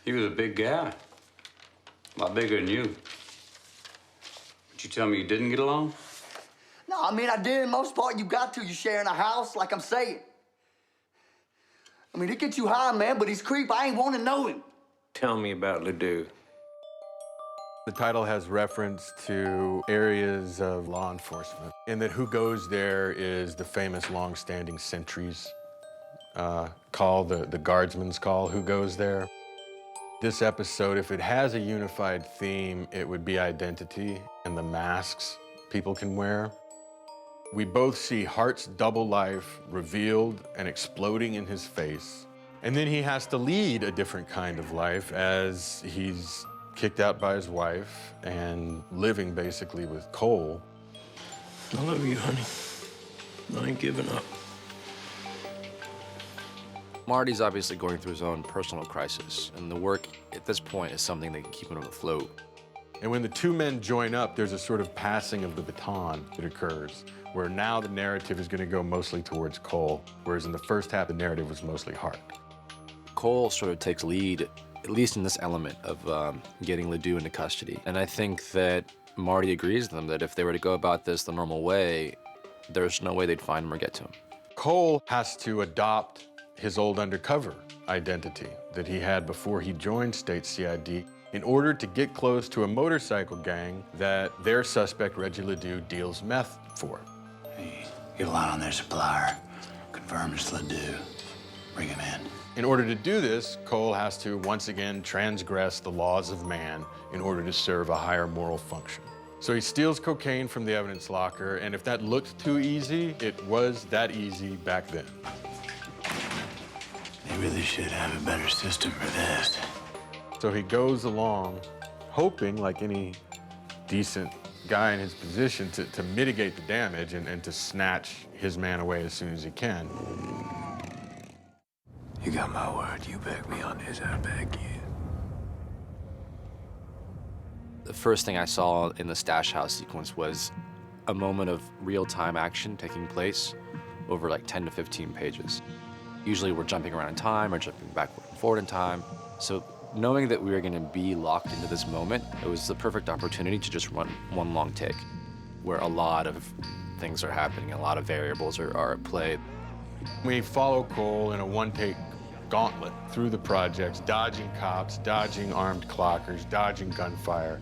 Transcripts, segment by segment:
He was a big guy. A lot bigger than you. But you tell me you didn't get along? No, I mean, I did. In most part, you got to. You're sharing a house, like I'm saying. I mean, it gets you high, man, but he's creep. I ain't want to know him. Tell me about Ledoux. The title has reference to areas of law enforcement, and that who goes there is the famous long-standing sentries call, the guardsman's call, who goes there. This episode, if it has a unified theme, it would be identity and the masks people can wear. We both see Hart's double life revealed and exploding in his face. And then he has to lead a different kind of life as he's kicked out by his wife and living basically with Cole. I love you, honey. I ain't giving up. Marty's obviously going through his own personal crisis, and the work at this point is something that can keep him afloat. And when the two men join up, there's a sort of passing of the baton that occurs, where now the narrative is going to go mostly towards Cole, whereas in the first half, the narrative was mostly Hart. Cole sort of takes lead, at least in this element of getting Ledoux into custody. And I think that Marty agrees with them that if they were to go about this the normal way, there's no way they'd find him or get to him. Cole has to adopt his old undercover identity that he had before he joined State CID in order to get close to a motorcycle gang that their suspect, Reggie Ledoux, deals meth for. Hey, get a line on their supplier, confirm it's Ledoux, bring him in. In order to do this, Cole has to once again transgress the laws of man in order to serve a higher moral function. So he steals cocaine from the evidence locker, and if that looked too easy, it was that easy back then. They really should have a better system for this. So he goes along, hoping, like any decent guy in his position, to mitigate the damage and to snatch his man away as soon as he can. You got my word. You back me on this, I back you. The first thing I saw in the stash house sequence was a moment of real-time action taking place over like 10 to 15 pages. Usually we're jumping around in time or jumping backward and forward in time. So knowing that we were gonna be locked into this moment, it was the perfect opportunity to just run one long take where a lot of things are happening, a lot of variables are at play. We follow Cole in a one-take gauntlet through the projects, dodging cops, dodging armed clockers, dodging gunfire.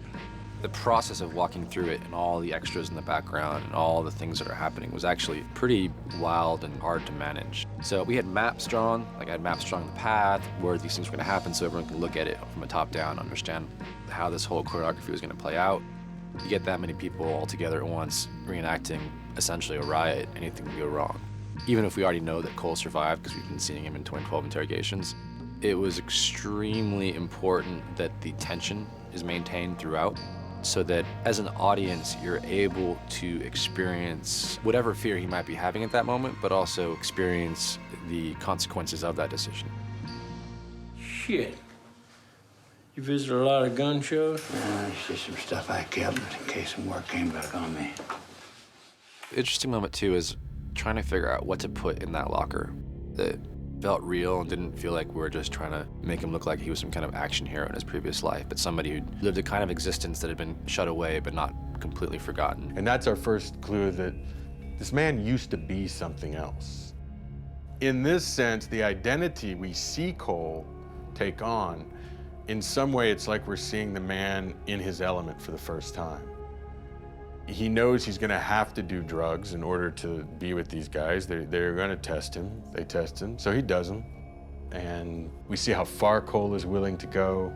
The process of walking through it and all the extras in the background and all the things that are happening was actually pretty wild and hard to manage. So we had maps drawn, like I had maps drawn the path, where these things were gonna happen so everyone could look at it from a top down, understand how this whole choreography was gonna play out. You get that many people all together at once, reenacting essentially a riot, anything can go wrong. Even if we already know that Cole survived because we've been seeing him in 2012 interrogations, it was extremely important that the tension is maintained throughout so that as an audience, you're able to experience whatever fear he might be having at that moment, but also experience the consequences of that decision. Shit. You visit a lot of gun shows? It's just some stuff I kept in case some work came back on me. Interesting moment too is trying to figure out what to put in that locker that felt real and didn't feel like we were just trying to make him look like he was some kind of action hero in his previous life, but somebody who lived a kind of existence that had been shut away but not completely forgotten. And that's our first clue that this man used to be something else. In this sense, the identity we see Cole take on, in some way it's like we're seeing the man in his element for the first time. He knows he's gonna have to do drugs in order to be with these guys. They're gonna test him. They test him, so he does them. And we see how far Cole is willing to go.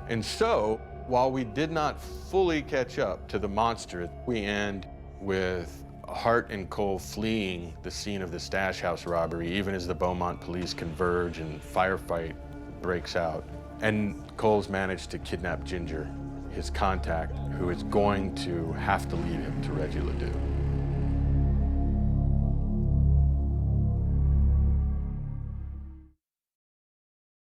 And so, while we did not fully catch up to the monster, we end with Hart and Cole fleeing the scene of the stash house robbery, even as the Beaumont police converge and firefight breaks out. And Cole's managed to kidnap Ginger, his contact, who is going to have to lead him to Reggie Ledoux.